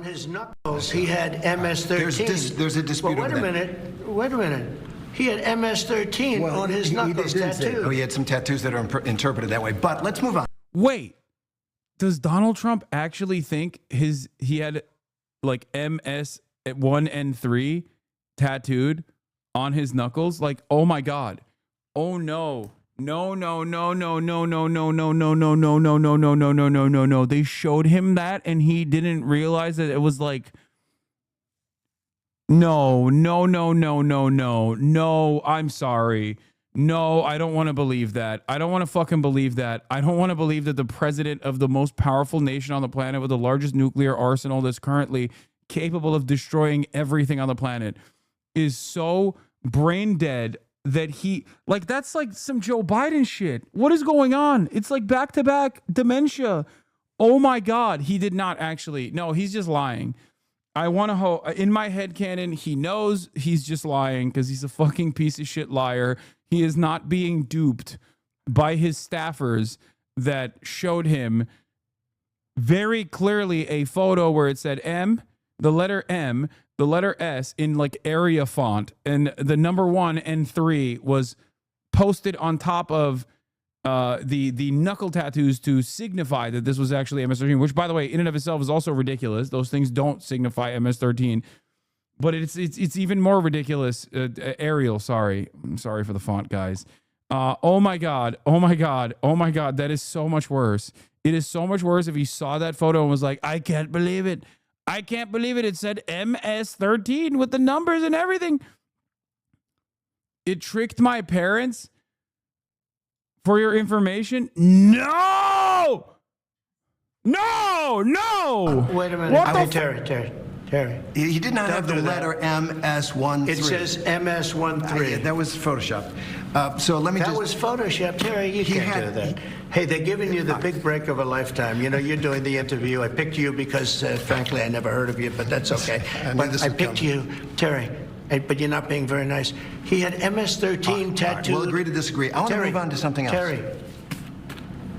On his knuckles, he had MS-13. There's a dispute well, wait a minute. He had MS-13 on his knuckles tattooed. Oh, he had some tattoos that are interpreted that way. But let's move on. Wait, does Donald Trump actually think he had like MS-1 and 3 tattooed on his knuckles? Like, oh my God. Oh no. No. They showed him that and he didn't realize that it was like, no. I'm sorry. No, I don't want to believe that. I don't want to fucking believe that. I don't want to believe that the president of the most powerful nation on the planet with the largest nuclear arsenal that's currently capable of destroying everything on the planet is so brain dead that that's like some Joe Biden shit. What is going on? It's like back-to-back dementia. Oh my God. He did not actually. No, he's just lying. I want to hope in my head canon, he knows he's just lying because he's a fucking piece of shit liar. He is not being duped by his staffers that showed him very clearly a photo where it said M, the letter S in like area font, and the number 1 and 3 was posted on top of the knuckle tattoos to signify that this was actually MS-13, which, by the way, in and of itself is also ridiculous. Those things don't signify MS-13, but it's even more ridiculous. Arial, sorry. I'm sorry for the font, guys. Oh my God. That is so much worse. It is so much worse if he saw that photo and was like, I can't believe it. It said MS-13 with the numbers and everything. It tricked my parents. For your information, no. Wait a minute. Terry. He did not have the letter MS-13. It says MS-13. Yeah, that was Photoshopped. So let me That was Photoshopped, Terry. You can't do that. Hey, they're giving you the big break of a lifetime. You know, you're doing the interview. I picked you because, frankly, I never heard of you, but that's okay. I picked you, Terry. But you're not being very nice. He had MS-13 tattooed. We'll agree to disagree. I want to move on to something else. Terry, do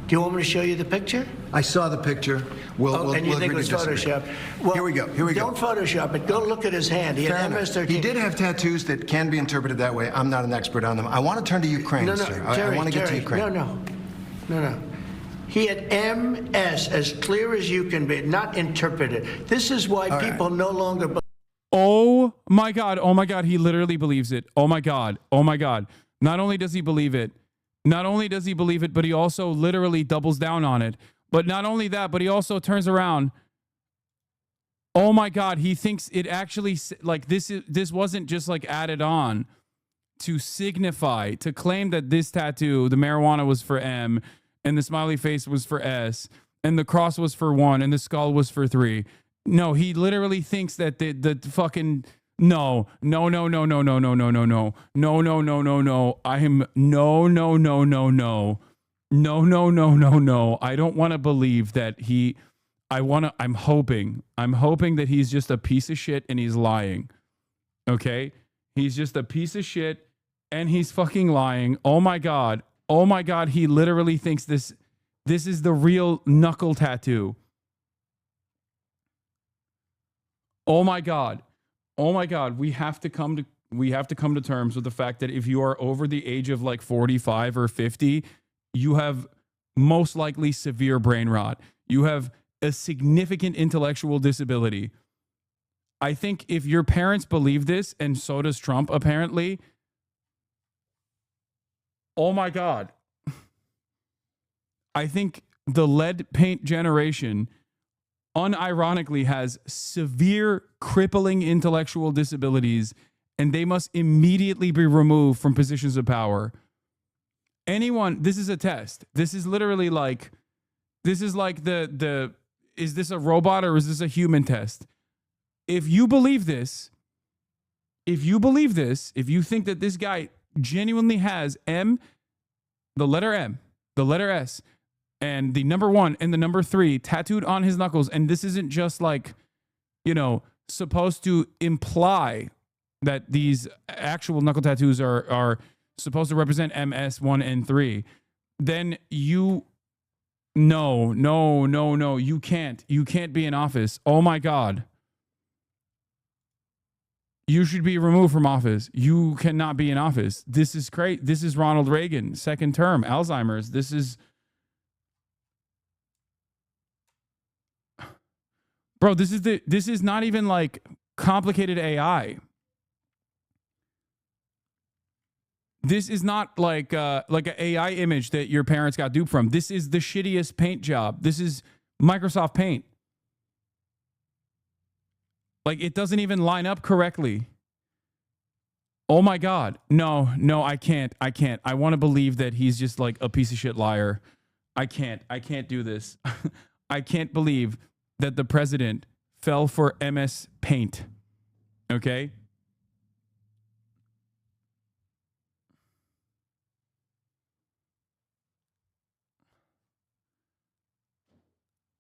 you want me to show you the picture? I saw the picture. And you think it was Photoshopped? Well, here we go. Don't Photoshop it. Go look at his hand. He had MS-13. He did have tattoos that can be interpreted that way. I'm not an expert on them. I want to turn to Ukraine, sir. Terry, I want to get to Ukraine. No. He had MS as clear as you can be, not interpreted. This is why people no longer believe. Oh my God. He literally believes it. Oh my God. Not only does he believe it, but he also literally doubles down on it. But not only that, but he also turns around. Oh my God. He thinks it actually, like, this wasn't just like added on to signify, to claim that this tattoo, the marijuana was for M and the smiley face was for S and the cross was for 1 and the skull was for 3. No, he literally thinks that the fucking no. I am no. I don't want to believe that I'm hoping that he's just a piece of shit and he's lying. Okay? He's just a piece of shit and he's fucking lying. Oh my God, he literally thinks this is the real knuckle tattoo. Oh my God. We have to come to terms with the fact that if you are over the age of like 45 or 50, you have most likely severe brain rot. You have a significant intellectual disability. I think if your parents believe this, and so does Trump apparently, oh my God. I think the lead paint generation unironically has severe crippling intellectual disabilities, and they must immediately be removed from positions of power. This is a test. This is literally like, is this a robot or is this a human test? If you believe this, if you think that this guy genuinely has the letter S, and the number 1 and the number 3 tattooed on his knuckles. And this isn't just like, supposed to imply that these actual knuckle tattoos are supposed to represent MS-1 and 3. Then no, you can't be in office. Oh my God. You should be removed from office. You cannot be in office. This is great. This is Ronald Reagan, second term, Alzheimer's. This is, bro, this is not even like complicated AI. This is not like an AI image that your parents got duped from. This is the shittiest paint job. This is Microsoft Paint. Like, it doesn't even line up correctly. Oh my God. No, I can't. I want to believe that he's just like a piece of shit liar. I can't do this. I can't believe that the president fell for MS Paint. Okay?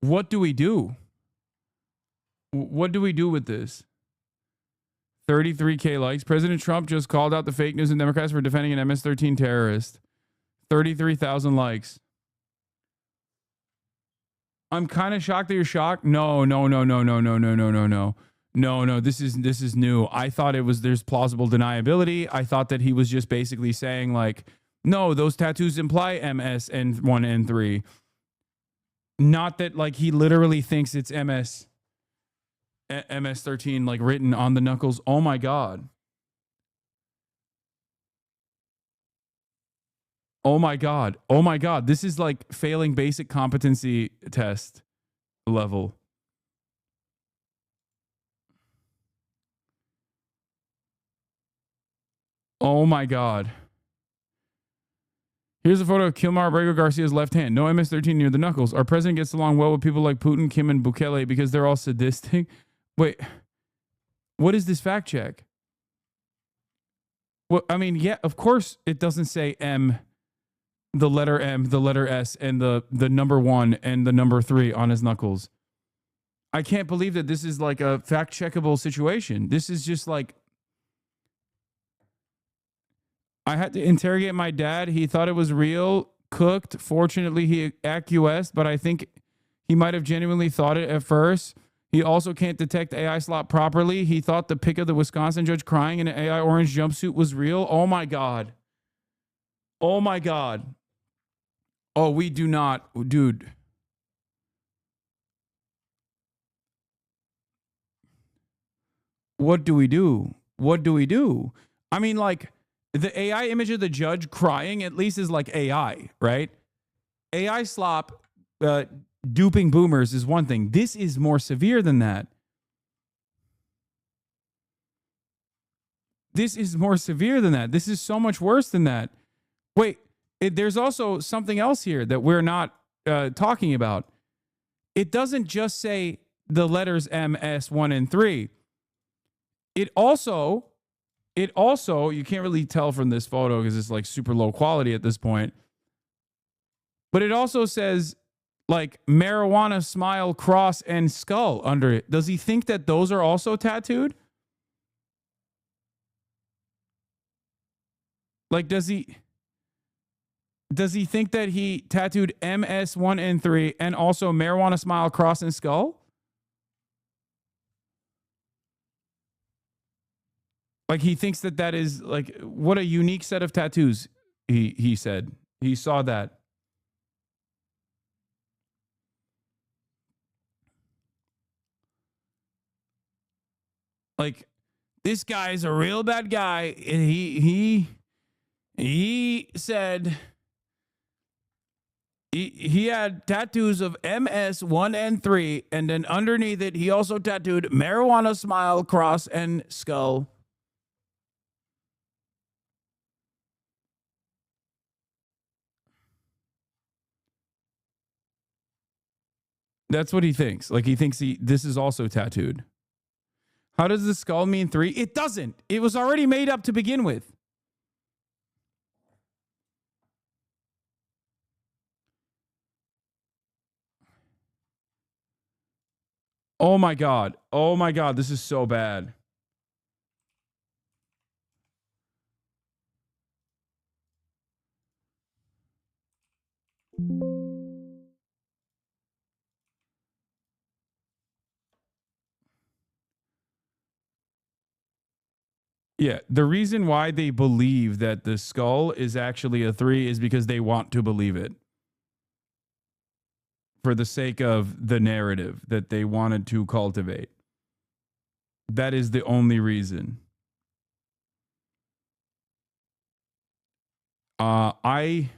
What do we do? What do we do with this? 33K likes. President Trump just called out the fake news and Democrats for defending an MS-13 terrorist. 33,000 likes. I'm kind of shocked that you're shocked. No. No. This is new. I thought there's plausible deniability. I thought that he was just basically saying like, no, those tattoos imply MS and 1 and 3. Not that like he literally thinks it's MS-13 like written on the knuckles. Oh my God. Oh my God. This is like failing basic competency test level. Oh my God. Here's a photo of Kilmar Abrego Garcia's left hand. No MS-13 near the knuckles. Our president gets along well with people like Putin, Kim, and Bukele because they're all sadistic. Wait, what is this fact check? Well, I mean, yeah, of course it doesn't say M, the letter M, the letter S, and the number 1 and the number 3 on his knuckles. I can't believe that this is like a fact checkable situation. This is just like, I had to interrogate my dad. He thought it was real, cooked. Fortunately, he acquiesced, but I think he might have genuinely thought it at first. He also can't detect AI slop properly. He thought the pic of the Wisconsin judge crying in an AI orange jumpsuit was real. Oh my God. Oh my God. Oh, we do not, dude. What do we do? I mean, like, the AI image of the judge crying at least is like AI, right? AI slop duping boomers is one thing. This is more severe than that. This is so much worse than that. Wait, there's also something else here that we're not talking about. It doesn't just say the letters M, S, 1, and 3. It also, you can't really tell from this photo because it's like super low quality at this point. But it also says like marijuana, smile, cross, and skull under it. Does he think that those are also tattooed? Like, does he think that he tattooed MS1 and 3 and also marijuana, smile, cross, and skull? Like, he thinks that is like, what a unique set of tattoos. He said he saw that. Like, this guy's a real bad guy, and he said he had tattoos of MS1 and 3, and then underneath it, he also tattooed marijuana, smile, cross, and skull. That's what he thinks. Like, he thinks this is also tattooed. How does the skull mean 3? It doesn't. It was already made up to begin with. Oh my God. Oh my God. This is so bad. Yeah, the reason why they believe that the skull is actually a 3 is because they want to believe it. For the sake of the narrative that they wanted to cultivate. That is the only reason. I'm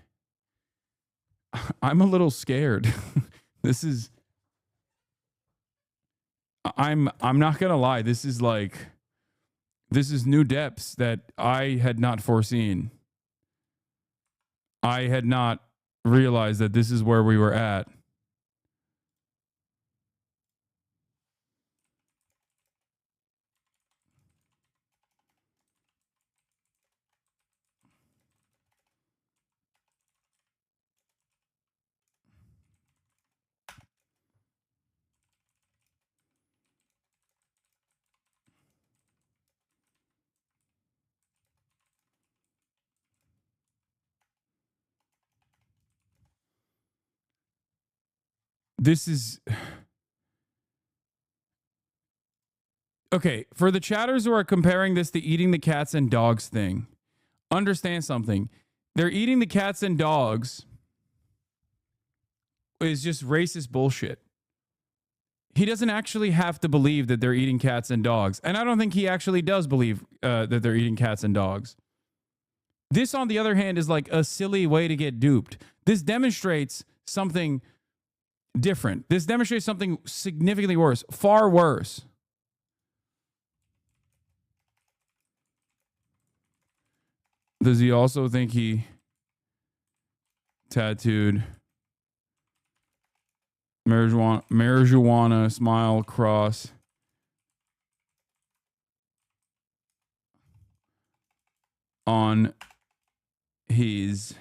a little scared. This is I'm not gonna lie, this is new depths that I had not foreseen. I had not realized that this is where we were at. This is okay. For the chatters who are comparing this to eating the cats and dogs thing, understand something. They're eating the cats and dogs is just racist bullshit. He doesn't actually have to believe that they're eating cats and dogs. And I don't think he actually does believe that they're eating cats and dogs. This, on the other hand, is like a silly way to get duped. This demonstrates something different. This demonstrates something significantly worse, far worse. Does he also think he tattooed marijuana smile cross on his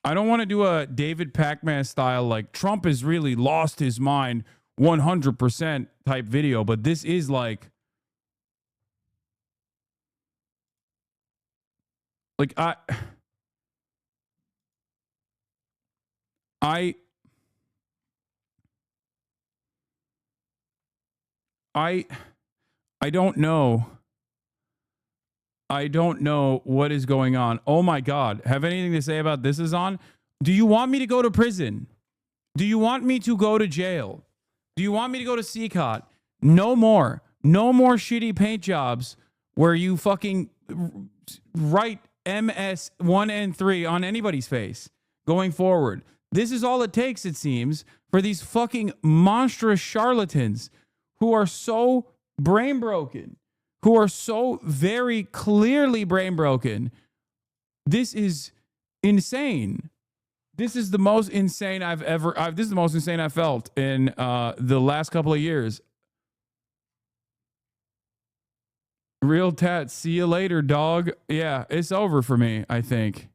I don't want to do a David Pac-Man style, like Trump has really lost his mind 100% type video, but this is like I don't know. I don't know what is going on. Oh my God. Have anything to say about this is on? Do you want me to go to prison? Do you want me to go to jail? Do you want me to go to CCOT? No more. No more shitty paint jobs where you fucking write MS-1 and 3 on anybody's face going forward. This is all it takes, it seems, for these fucking monstrous charlatans who are so brain broken, who are so very clearly brain broken. This is insane. This is the most insane this is the most insane I've felt in the last couple of years. Real tat, see you later, dog. Yeah, it's over for me, I think.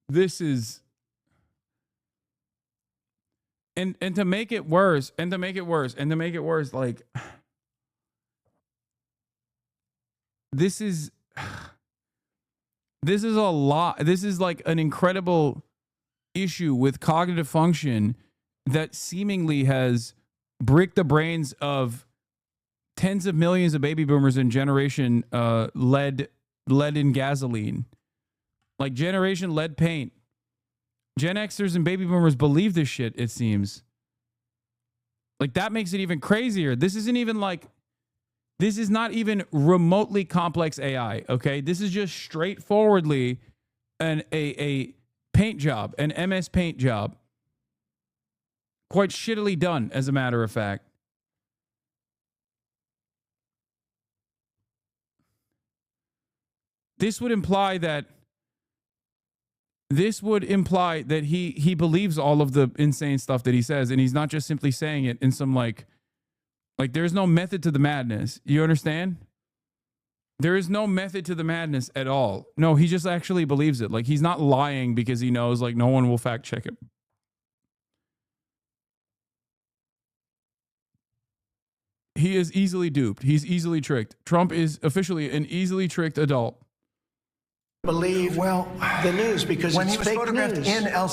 This is and to make it worse, like this is a lot. This is like an incredible issue with cognitive function that seemingly has bricked the brains of tens of millions of baby boomers in generation lead in gasoline. Like generation lead paint. Gen Xers and baby boomers believe this shit, it seems. Like that makes it even crazier. This is not even remotely complex AI, okay? This is just straightforwardly a paint job, an MS paint job. Quite shittily done, as a matter of fact. This would imply that he believes all of the insane stuff that he says, and he's not just simply saying it in some like there's no method to the madness. You understand? There is no method to the madness at all. No, he just actually believes it. Like he's not lying because he knows like no one will fact check it. He is easily duped. He's easily tricked. Trump is officially an easily tricked adult. Believe the news because when it's he was fake photographed news. in El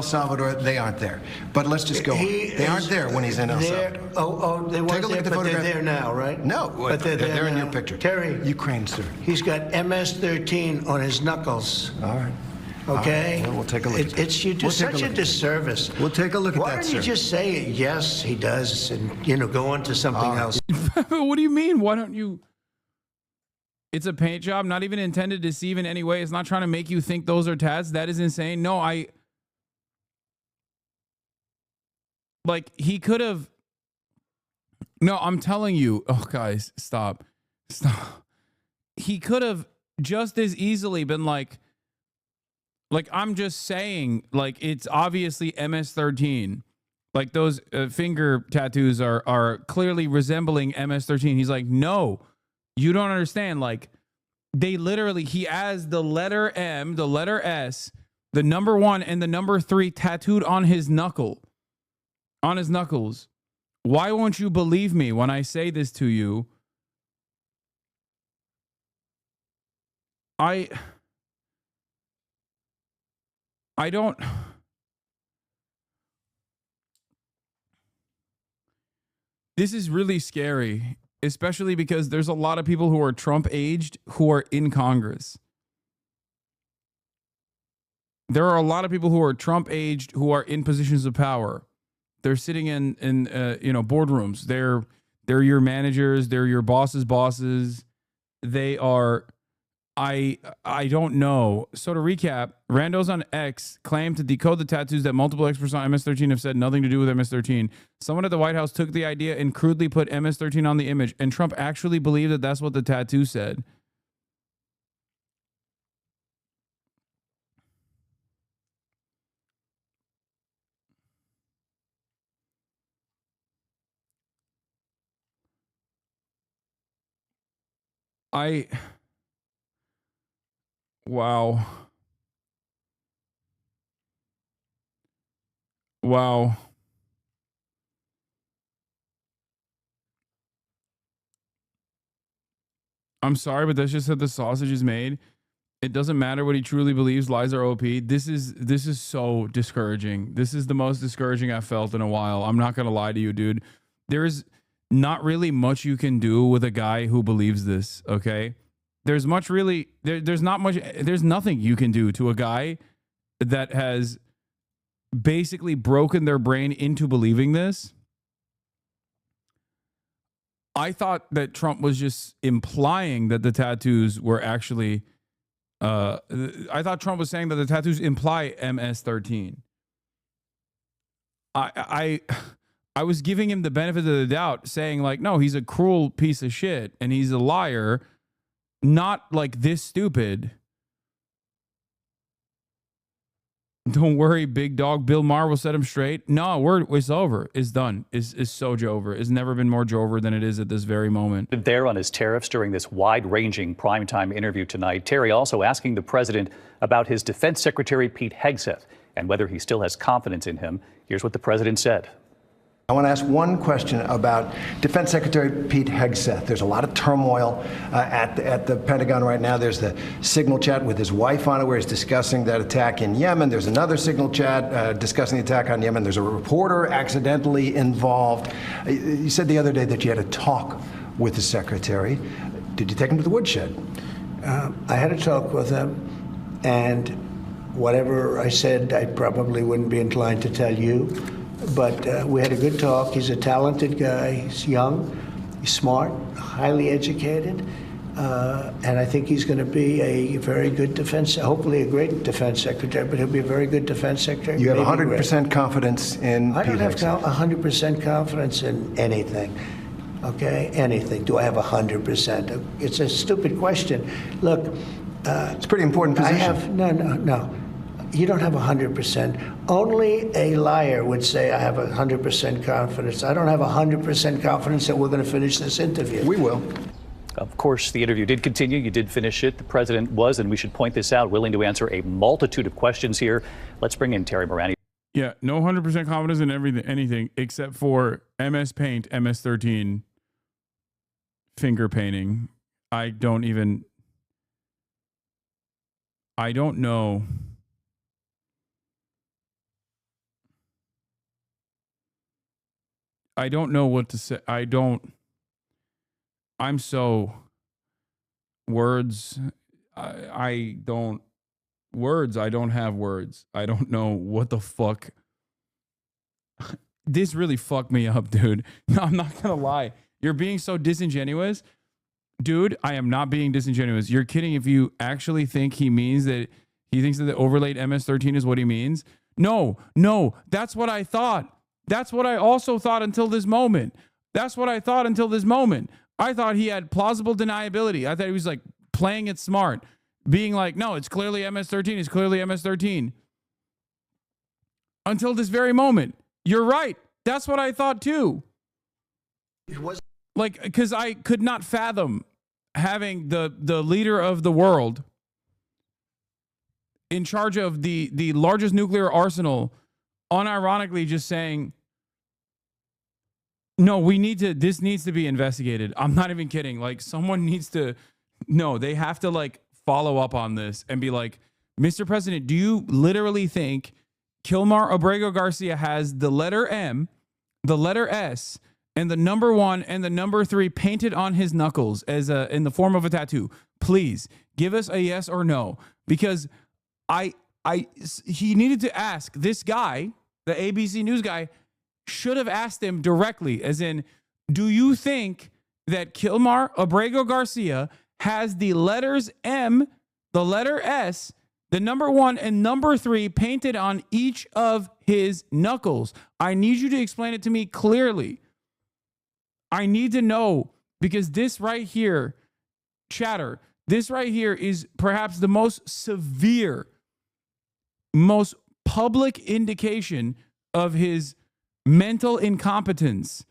Salvador, they aren't there. But let's just go on. They aren't there when he's in El Salvador. They weren't Take a look there, at the but photograph. they're there now, right? No, but they're they're in now. your picture. Terry, Ukraine, sir. he's got MS-13 on his knuckles. All right. Okay? Well, we'll take a look at that. You do We'll take such a look. disservice. We'll take a look at Why that, don't you sir. just say, yes, he does, and, go on to something else? What do you mean? Why don't you? It's a paint job, not even intended to deceive in any way. It's not trying to make you think those are tats. That is insane. No, he could have. No, I'm telling you. Oh, guys, stop. He could have just as easily been like I'm just saying, it's obviously MS-13. Like those finger tattoos are clearly resembling MS-13. He's like, no. You don't understand. They literally, he has the letter M, the letter S, the number 1, and the number 3 tattooed on his knuckles. Why won't you believe me when I say this to you? I don't. This is really scary. Especially because there's a lot of people who are Trump-aged who are in Congress. There are a lot of people who are Trump-aged who are in positions of power. They're sitting in boardrooms. They're your managers. They're your boss's bosses. They are. I don't know. So to recap, randos on X claimed to decode the tattoos that multiple experts on MS-13 have said nothing to do with MS-13. Someone at the White House took the idea and crudely put MS-13 on the image, and Trump actually believed that that's what the tattoo said. Wow. I'm sorry, but that's just how the sausage is made. It doesn't matter what he truly believes. Lies are OP. This is so discouraging. This is the most discouraging I've felt in a while. I'm not gonna lie to you, dude. There is not really much you can do with a guy who believes this. Okay, there's not much. There's nothing you can do to a guy that has basically broken their brain into believing this. I thought that Trump was just implying that the tattoos were actually. I thought Trump was saying that the tattoos imply MS-13. I was giving him the benefit of the doubt, saying no, he's a cruel piece of shit and he's a liar, not this stupid. Don't worry, big dog. Bill Maher will set him straight. No, it's over. It's done. It's so joever. It's never been more joever than it is at this very moment. There on his tariffs during this wide-ranging primetime interview tonight. Terry also asking the president about his defense secretary, Pete Hegseth, and whether he still has confidence in him. Here's what the president said. I want to ask one question about Defense Secretary Pete Hegseth. There's a lot of turmoil at the Pentagon right now. There's the signal chat with his wife on it where he's discussing that attack in Yemen. There's another signal chat discussing the attack on Yemen. There's a reporter accidentally involved. You said the other day that you had a talk with the secretary. Did you take him to the woodshed? I had a talk with him, and whatever I said, I probably wouldn't be inclined to tell you. But we had a good talk. He's a talented guy. He's young, he's smart, highly educated, and I think he's going to be a very good hopefully a great defense secretary, but he'll be a very good defense secretary. You have 100% confidence in Pete I don't have Hegseth? 100% confidence in anything. Okay, anything. Do I have 100%? It's a stupid question. Look, it's a pretty important position. I have no. You don't have 100%. Only a liar would say I have 100% confidence. I don't have 100% confidence that we're going to finish this interview. We will. Of course, the interview did continue. You did finish it. The president was, and we should point this out, willing to answer a multitude of questions here. Let's bring in Terry Morani. Yeah, no 100% confidence in anything except for MS Paint, MS-13 finger painting. I don't know. I don't know what to say. I'm so words. I don't have words. I don't know what the fuck. This really fucked me up, dude. No, I'm not gonna lie. You're being so disingenuous. Dude, I am not being disingenuous. You're kidding if you actually think he thinks that the overlaid MS-13 is what he means. No, that's what I thought. That's what I also thought until this moment. I thought he had plausible deniability. I thought he was like playing it smart, being like, no, it's clearly MS-13. It's clearly MS-13. Until this very moment. You're right. That's what I thought too. Like, because I could not fathom having the leader of the world in charge of the largest nuclear arsenal unironically just saying, no, this needs to be investigated. I'm not even kidding. Like, they have to like follow up on this and be like, Mr. President, do you literally think Kilmar Abrego Garcia has the letter M, the letter S, and the number 1 and the number 3 painted on his knuckles as in the form of a tattoo? Please give us a yes or no, because he needed to ask this guy, the ABC News guy, should have asked him directly, as in, do you think that Kilmar Abrego Garcia has the letters M, the letter S, the number 1 and number 3 painted on each of his knuckles? I need you to explain it to me clearly. I need to know, because this right here, chatter, this right here is perhaps the most severe, most public indication of his mental incompetence.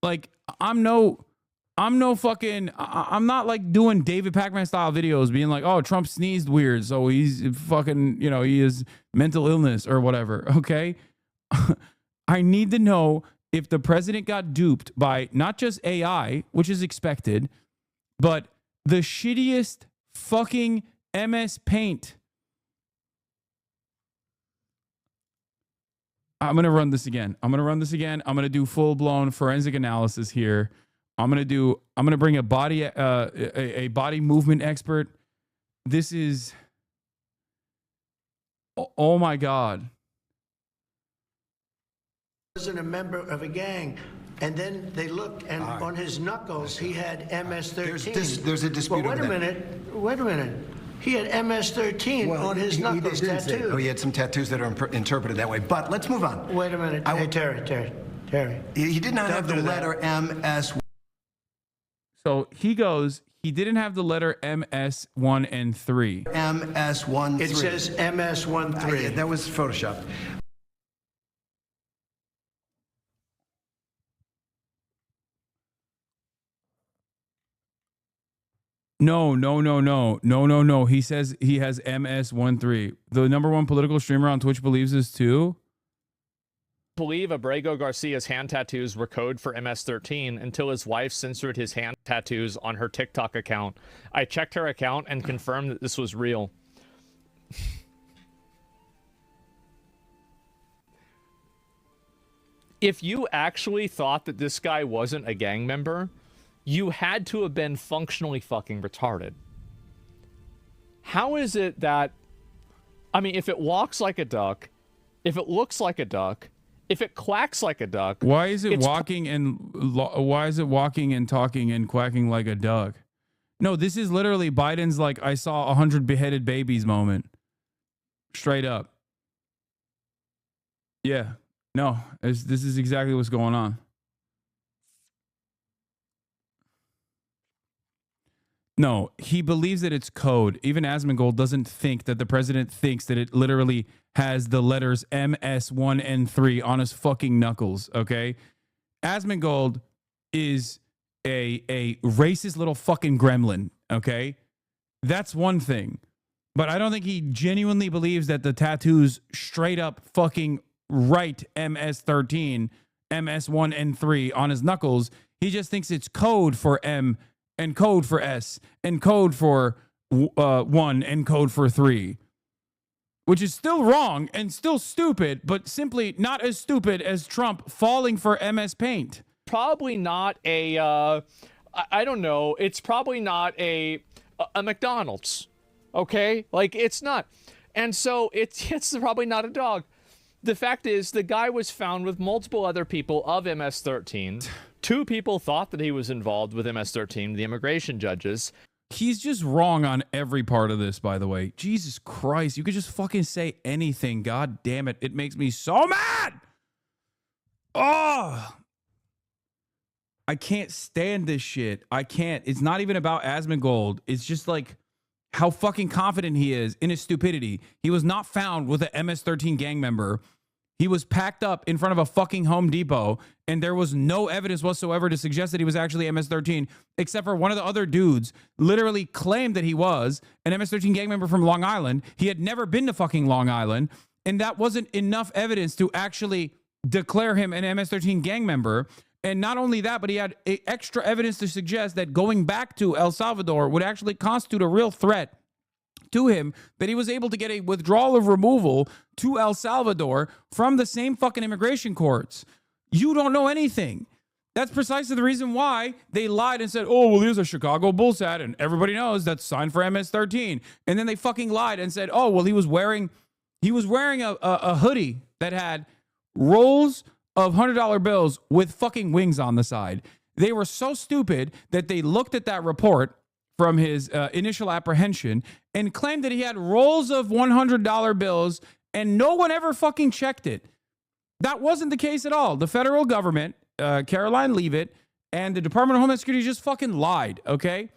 Like, I'm not like doing David Pac-Man style videos being like, oh, Trump sneezed weird, so he's fucking, he has mental illness or whatever. Okay. I need to know if the president got duped by not just AI, which is expected, but the shittiest fucking MS Paint. I'm going to run this again. I'm going to do full-blown forensic analysis here. I'm going to bring a body movement expert. This is, oh my God. Wasn't a member of a gang. And then they looked, and on his knuckles, he had MS-13. There's a dispute Well, over that. wait a minute. He had MS-13 on his knuckles tattooed. He had some tattoos that are interpreted that way. But let's move on. Wait a minute. Hey, Terry. He did not have the letter MS. So he goes, he didn't have the letter MS1 and 3. MS13. It says MS13. That was Photoshopped. No. He says he has MS13. The number 1 political streamer on Twitch believes this too. Believe Abrego Garcia's hand tattoos were code for MS-13 until his wife censored his hand tattoos on her TikTok account. I checked her account and confirmed that this was real. If you actually thought that this guy wasn't a gang member, you had to have been functionally fucking retarded. How is it that, I mean, if it walks like a duck, if it looks like a duck, if it quacks like a duck, why is it walking and talking and quacking like a duck? No, this is literally Biden's like, I saw 100 beheaded babies moment. Straight up. Yeah. No, this is exactly what's going on. No, he believes that it's code. Even Asmongold doesn't think that the president thinks that it literally has the letters MS1 and 3 on his fucking knuckles, okay? Asmongold is a racist little fucking gremlin, okay? That's one thing. But I don't think he genuinely believes that the tattoos straight up fucking write MS-13, MS-1 and 3 on his knuckles. He just thinks it's code for M and code for S and code for 1 and code for 3, which is still wrong and still stupid, but simply not as stupid as Trump falling for MS Paint. Probably not a, I don't know, it's probably not a McDonald's, okay? Like, it's not. And so it's probably not a dog. The fact is, the guy was found with multiple other people of MS-13. 2 people thought that he was involved with MS-13, the immigration judges. He's just wrong on every part of this, by the way. Jesus Christ, you could just fucking say anything. God damn it. It makes me so mad. Oh, I can't stand this shit. I can't. It's not even about Asmongold. It's just like how fucking confident he is in his stupidity. He was not found with an MS-13 gang member. He was packed up in front of a fucking Home Depot, and there was no evidence whatsoever to suggest that he was actually MS-13, except for one of the other dudes literally claimed that he was an MS-13 gang member from Long Island. He had never been to fucking Long Island, and that wasn't enough evidence to actually declare him an MS-13 gang member. And not only that, but he had extra evidence to suggest that going back to El Salvador would actually constitute a real threat to him, that he was able to get a withdrawal of removal to El Salvador from the same fucking immigration courts. You don't know anything. That's precisely the reason why they lied and said, oh, well, here's a Chicago Bulls hat, and everybody knows that's signed for MS-13. And then they fucking lied and said, oh, well, he was wearing a hoodie that had rolls of $100 bills with fucking wings on the side. They were so stupid that they looked at that report from his initial apprehension and claimed that he had rolls of $100 bills, and no one ever fucking checked it. That wasn't the case at all. The federal government, Caroline Leavitt, and the Department of Homeland Security just fucking lied, okay?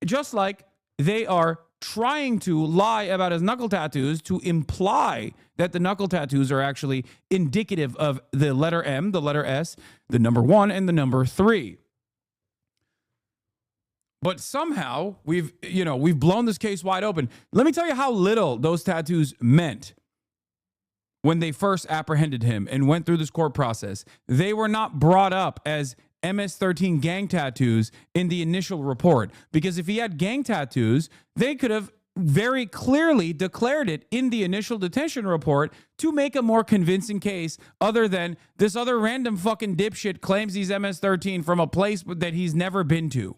Just like they are trying to lie about his knuckle tattoos to imply that the knuckle tattoos are actually indicative of the letter M, the letter S, the number 1, and the number 3. But somehow we've blown this case wide open. Let me tell you how little those tattoos meant when they first apprehended him and went through this court process. They were not brought up as MS-13 gang tattoos in the initial report, because if he had gang tattoos, they could have very clearly declared it in the initial detention report to make a more convincing case, other than this other random fucking dipshit claims he's MS-13 from a place that he's never been to.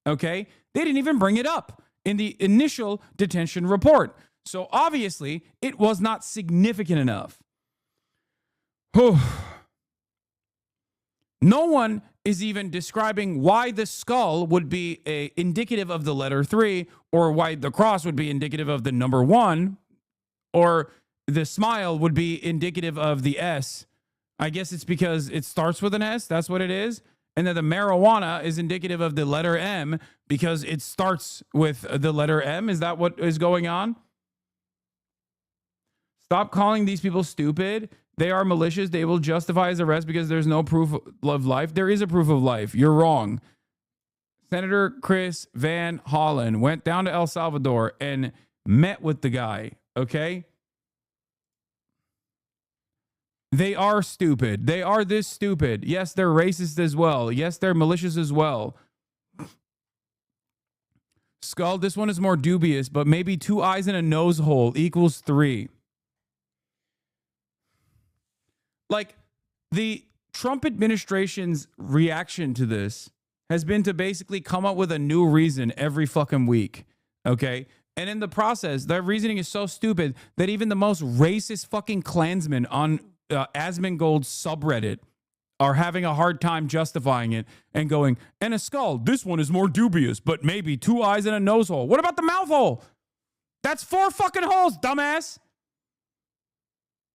Okay? They didn't even bring it up in the initial detention report. So obviously, it was not significant enough. No one is even describing why the skull would be indicative of the letter 3, or why the cross would be indicative of the number 1, or the smile would be indicative of the S. I guess it's because it starts with an S. That's what it is. And then the marijuana is indicative of the letter M because it starts with the letter M. Is that what is going on? Stop calling these people stupid. They are malicious. They will justify his arrest because there's no proof of life. There is a proof of life. You're wrong. Senator Chris Van Hollen went down to El Salvador and met with the guy, okay? They are stupid. They are this stupid. Yes, they're racist as well. Yes, they're malicious as well. Skull, this one is more dubious, but maybe 2 eyes and a nose hole equals 3. Like, the Trump administration's reaction to this has been to basically come up with a new reason every fucking week, okay? And in the process, their reasoning is so stupid that even the most racist fucking Klansmen on Asmongold's subreddit are having a hard time justifying it and going, and a skull, this one is more dubious, but maybe 2 eyes and a nose hole. What about the mouth hole? That's 4 fucking holes, dumbass.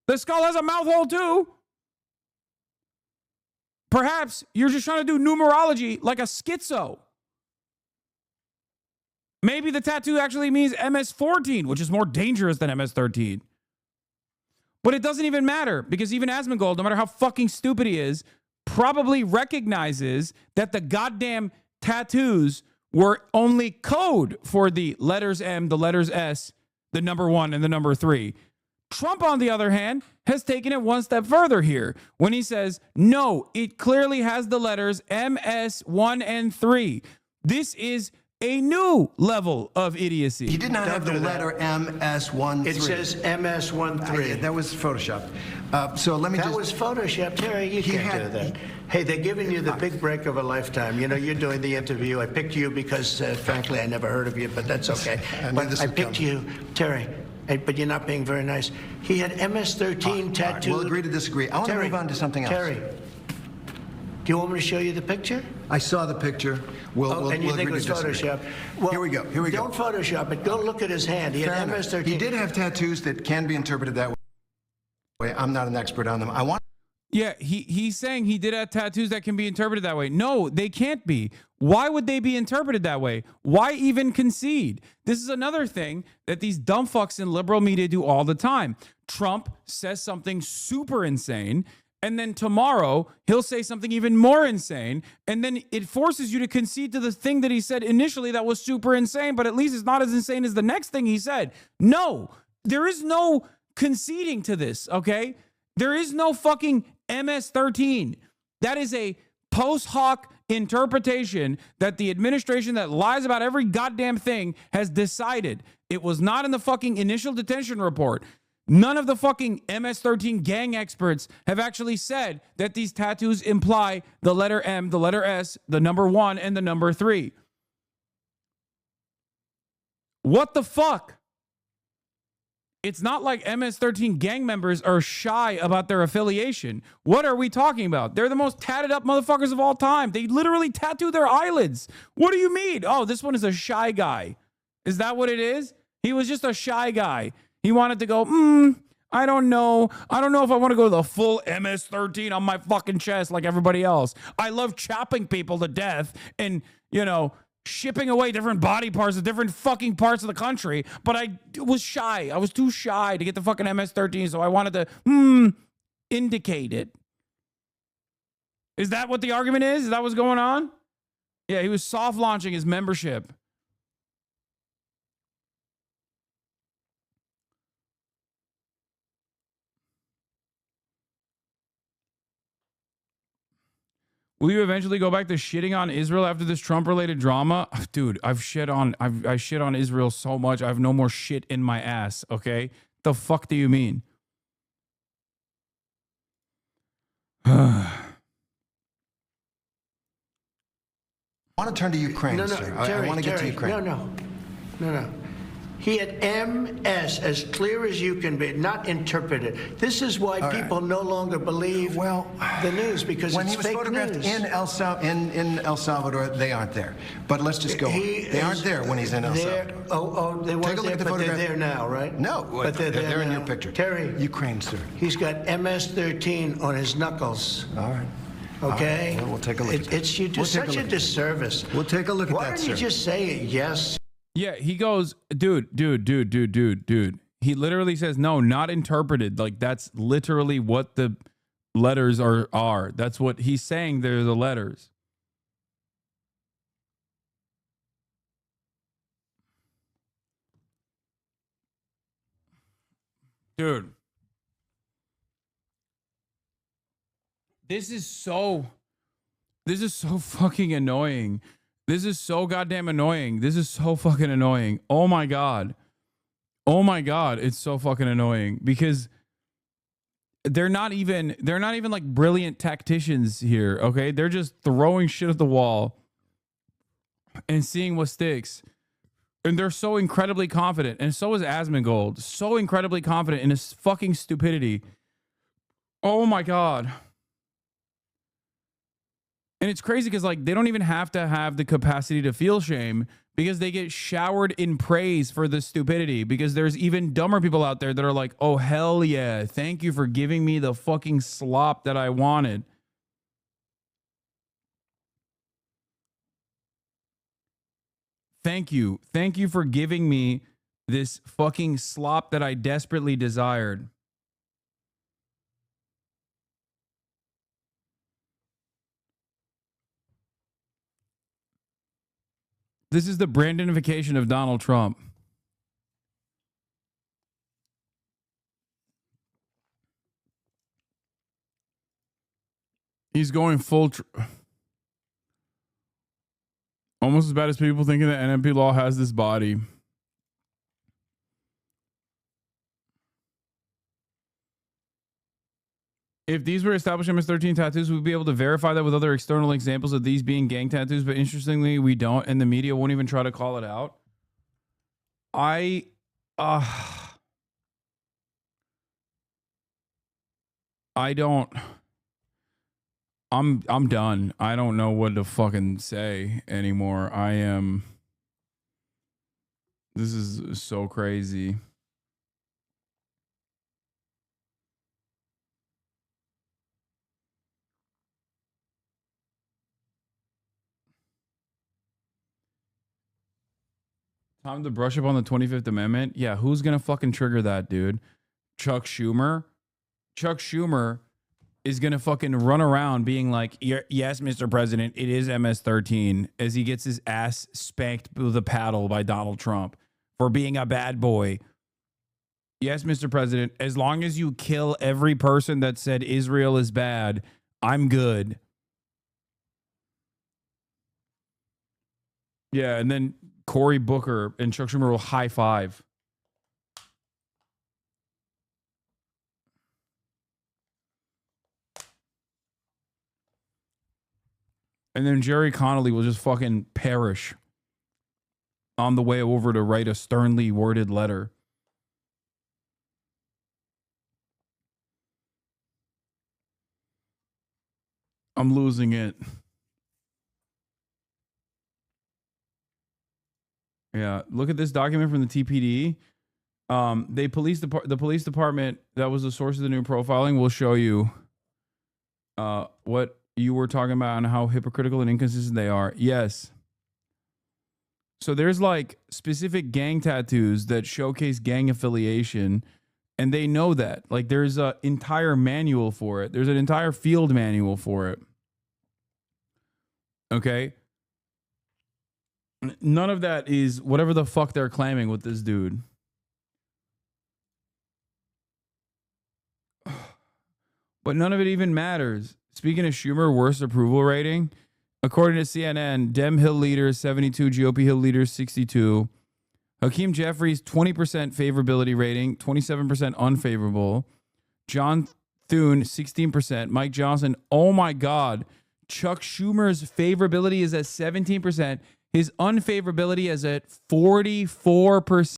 The skull has a mouth hole too. Perhaps you're just trying to do numerology like a schizo. Maybe the tattoo actually means MS-14, which is more dangerous than MS-13. But it doesn't even matter, because even Asmongold, no matter how fucking stupid he is, probably recognizes that the goddamn tattoos were only code for the letters M, the letters S, the number 1 and the number 3. Trump, on the other hand, has taken it one step further here when he says, no, it clearly has the letters MS-1 and 3. This is a new level of idiocy. He did not have the letter MS-13. It says MS-13. That was Photoshopped. So let me That was Photoshop. Terry, you can't do that. Hey, they're giving you the big break of a lifetime. You know, you're doing the interview. I picked you because, frankly, I never heard of you, but that's okay. But I picked you, Terry, but you're not being very nice. He had MS-13 tattooed. We'll agree to disagree. I want to move on to something else. Terry, do you want me to show you the picture? I saw the picture. We'll and you think it was Photoshop? Well, here we go. Don't Photoshop it. Go look at his hand. He had MS-13. He did have tattoos that can be interpreted that way. I'm not an expert on them. Yeah, he's saying he did have tattoos that can be interpreted that way. No, they can't be. Why would they be interpreted that way? Why even concede? This is another thing that these dumb fucks in liberal media do all the time. Trump says something super insane, and then tomorrow he'll say something even more insane, and then it forces you to concede to the thing that he said initially that was super insane, but at least it's not as insane as the next thing he said. No, there is no conceding to this, okay? There is no fucking MS-13. That is a post hoc interpretation that the administration that lies about every goddamn thing has decided. It was not in the fucking initial detention report. None of the fucking MS-13 gang experts have actually said that these tattoos imply the letter M, the letter S, the number 1, and the number 3. What the fuck? It's not like MS-13 gang members are shy about their affiliation. What are we talking about? They're the most tatted up motherfuckers of all time. They literally tattoo their eyelids. What do you mean? Oh, this one is a shy guy. Is that what it is? He was just a shy guy. He wanted to go, I don't know. I don't know if I want to go to the full MS-13 on my fucking chest like everybody else. I love chopping people to death and, shipping away different body parts of different fucking parts of the country, but I was shy. I was too shy to get the fucking MS-13, so I wanted to indicate it. Is that what the argument is? Is that what's going on? Yeah, he was soft launching his membership. Will you eventually go back to shitting on Israel after this Trump-related drama? Dude, I shit on Israel so much. I have no more shit in my ass, okay? The fuck do you mean? I want to turn to Ukraine, sir. Terry, I want to get to Ukraine. No. He had MS as clear as you can be, not interpreted. This is why people no longer believe the news, because when it's he was fake photographed news. in El Salvador, they aren't there. But let's just go on. They aren't there when he's in El Salvador. They weren't there, but they're there now, right? No, but they're in now. your picture. Terry, Ukraine, sir. He's got MS-13 on his knuckles. All right. Okay? Well, we'll take a look at that. You do such a disservice. We'll take a look at that, Why don't sir. you just say yes? Yeah, he goes, dude. He literally says, no, not interpreted. Like, that's literally what the letters are. That's what he's saying. They're the letters. Dude. This is so fucking annoying. This is so goddamn annoying. This is so fucking annoying. Oh my God. It's so fucking annoying because they're not even like brilliant tacticians here. Okay. They're just throwing shit at the wall and seeing what sticks. And they're so incredibly confident. And so is Asmongold. So incredibly confident in his fucking stupidity. Oh my God. And it's crazy because, like, they don't even have to have the capacity to feel shame because they get showered in praise for the stupidity, because there's even dumber people out there that are like, oh, hell yeah, thank you for giving me the fucking slop that I wanted. Thank you. Thank you for giving me this fucking slop that I desperately desired. This is the Brandonification of Donald Trump. He's going full... almost as bad as people thinking that NMP law has this body. If these were established MS-13 tattoos, we'd be able to verify that with other external examples of these being gang tattoos, but interestingly, we don't, and the media won't even try to call it out. I don't... I'm done. I don't know what to fucking say anymore. This is so crazy. Time to brush up on the 25th Amendment. Yeah, who's gonna fucking trigger that, dude? Chuck Schumer? Chuck Schumer is gonna fucking run around being like, yes, Mr. President, it is MS-13, as he gets his ass spanked with a paddle by Donald Trump for being a bad boy. Yes, Mr. President, as long as you kill every person that said Israel is bad, I'm good. Yeah, and then Cory Booker and Chuck Schumer will high five. And then Jerry Connolly will just fucking perish on the way over to write a sternly worded letter. I'm losing it. Yeah, look at this document from the TPD. The police department that was the source of the new profiling will show you what you were talking about and how hypocritical and inconsistent they are. Yes. So there's like specific gang tattoos that showcase gang affiliation, and they know that. Like there's an entire manual for it. There's an entire field manual for it. Okay? None of that is whatever the fuck they're claiming with this dude. But none of it even matters. Speaking of Schumer, worst approval rating, according to CNN, Dem Hill leaders 72, GOP Hill leaders 62. Hakeem Jeffries 20% favorability rating, 27% unfavorable. John Thune 16%. Mike Johnson, oh my God. Chuck Schumer's favorability is at 17%. His unfavorability is at 44%.